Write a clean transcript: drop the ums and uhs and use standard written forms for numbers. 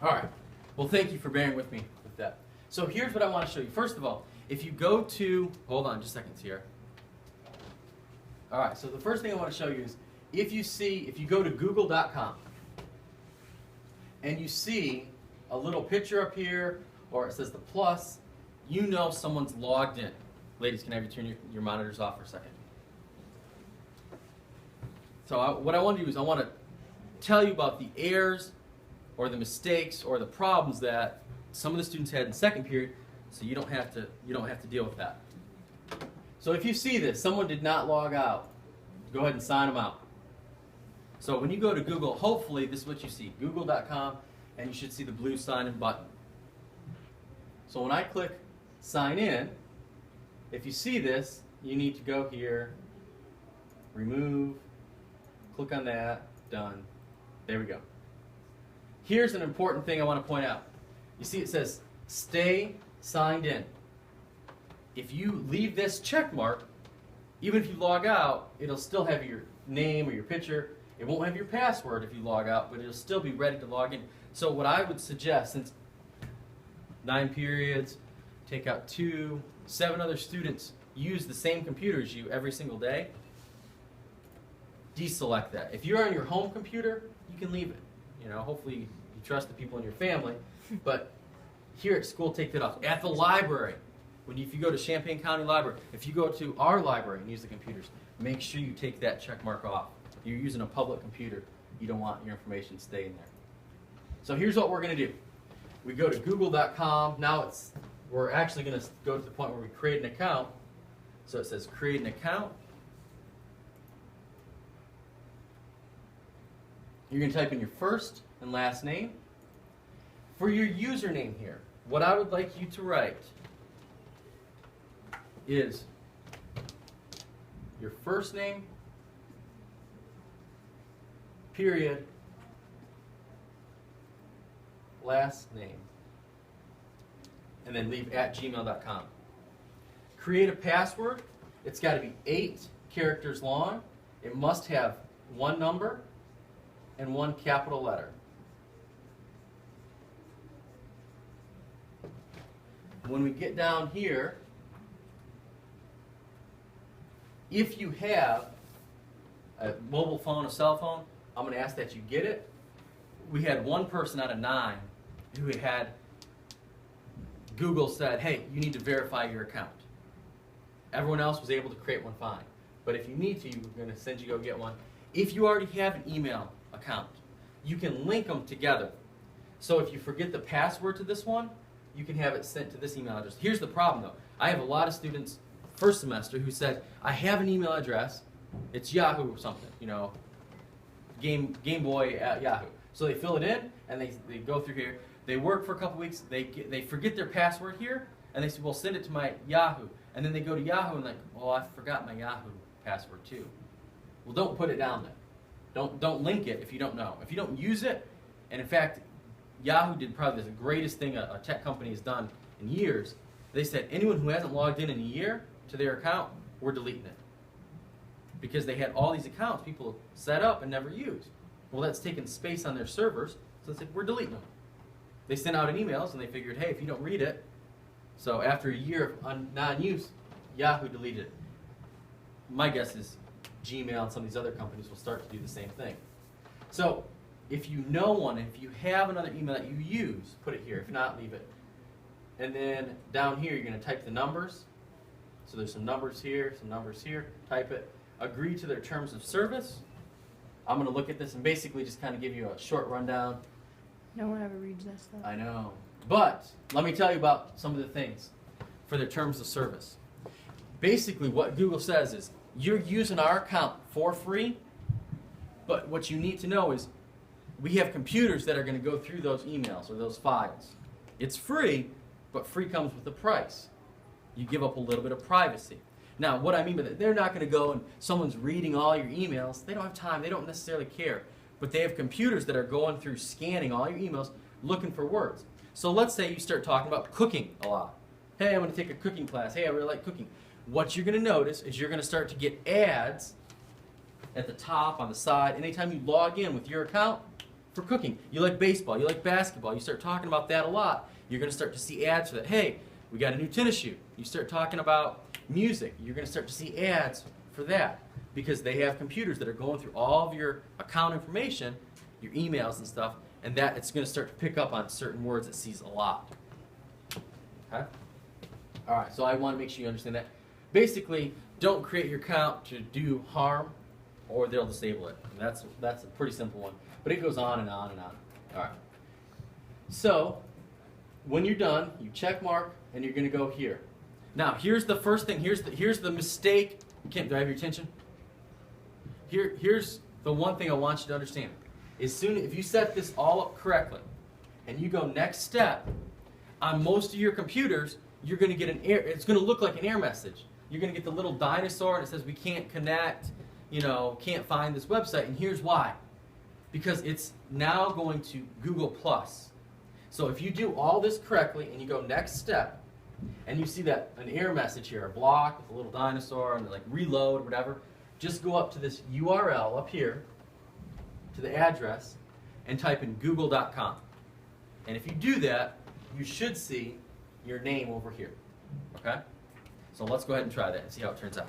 All right. Well, thank you for bearing with me with that. So here's what I want to show you. First of all, if you go to, hold on just a second here. All right, so the first thing I want to show you is if you go to google.com and you see a little picture up here or it says the plus, you know someone's logged in. Ladies, can I have you turn your monitors off for a second? So what I want to do is I want to tell you about the errors or the mistakes or the problems that some of the students had in second period, so you don't have to deal with that. So if you see this, someone did not log out, go ahead and sign them out. So when you go to Google, hopefully this is what you see, google.com, and you should see the blue sign in button. So when I click sign in, if you see this, you need to go here, remove, click on that, done. There we go. Here's an important thing I want to point out. You see it says stay signed in. If you leave this check mark, even if you log out, it'll still have your name or your picture. It won't have your password if you log out, but it'll still be ready to log in. So what I would suggest, since 9 periods, take out 2, 7 other students use the same computer as you every single day, deselect that. If you're on your home computer, you can leave it. You know, hopefully you trust the people in your family, but here at school, take that off. At the library, if you go to Champaign County Library, if you go to our library and use the computers, make sure you take that check mark off. You're using a public computer. You don't want your information staying there. So here's what we're going to do. We go to google.com. Now we're actually going to go to the point where we create an account. So it says create an account. You're going to type in your first and last name. For your username here, what I would like you to write is your first name, period, last name, and then leave at gmail.com. Create a password. It's got to be 8 characters long. It must have 1 number and 1 capital letter. When we get down here, if you have a mobile phone, a cell phone, I'm going to ask that you get it. We had 1 person out of 9 who had Google said, hey, you need to verify your account. Everyone else was able to create one fine. But if you need to, we're going to send you go get one. If you already have an email account, you can link them together. So if you forget the password to this one, you can have it sent to this email address. Here's the problem though. I have a lot of students first semester who said, I have an email address, it's Yahoo or something, you know, Game Boy at Yahoo. So they fill it in and they go through here. They work for a couple weeks, they forget their password here, and they say, well, send it to my Yahoo. And then they go to Yahoo and like, oh, I forgot my Yahoo password too. Well, don't put it down there. Don't link it if you don't know. If you don't use it, and in fact, Yahoo did probably the greatest thing a tech company has done in years. They said anyone who hasn't logged in a year to their account, we're deleting it. Because they had all these accounts people set up and never used. Well, that's taken space on their servers, so they said, we're deleting them. They sent out an emails and they figured, hey, if you don't read it, so after a year of non-use, Yahoo deleted it. My guess is Gmail and some of these other companies will start to do the same thing. So if you know one, if you have another email that you use, put it here. If not, leave it. And then down here, you're going to type the numbers. So there's some numbers here, type it. Agree to their terms of service. I'm going to look at this and basically just kind of give you a short rundown. No one ever reads that stuff. I know. But let me tell you about some of the things for their terms of service. Basically, what Google says is you're using our account for free, but what you need to know is we have computers that are going to go through those emails or those files. It's free, but free comes with a price. You give up a little bit of privacy. Now, what I mean by that, they're not going to go and someone's reading all your emails. They don't have time. They don't necessarily care. But they have computers that are going through scanning all your emails, looking for words. So let's say you start talking about cooking a lot. Hey, I'm going to take a cooking class. Hey, I really like cooking. What you're going to notice is you're going to start to get ads at the top, on the side. Anytime you log in with your account, for cooking. You like baseball, you like basketball, you start talking about that a lot. You're going to start to see ads for that. Hey, we got a new tennis shoe. You start talking about music. You're going to start to see ads for that because they have computers that are going through all of your account information, your emails and stuff, and that it's going to start to pick up on certain words it sees a lot. Okay? All right, so I want to make sure you understand that. Basically, don't create your account to do harm or they'll disable it. And that's a pretty simple one. But it goes on and on and on. All right. So, when you're done, you check mark and you're going to go here. Now, here's the first thing. Here's the mistake. Kent, do I have your attention? Here's the one thing I want you to understand. If you set this all up correctly and you go next step, on most of your computers, you're going to get it's going to look like an error message. You're going to get the little dinosaur and it says we can't connect, can't find this website, and here's why. Because it's now going to Google+. So if you do all this correctly and you go next step, and you see that an error message here, a block with a little dinosaur and like reload or whatever, just go up to this URL up here, to the address, and type in google.com. And if you do that, you should see your name over here. Okay? So let's go ahead and try that and see how it turns out.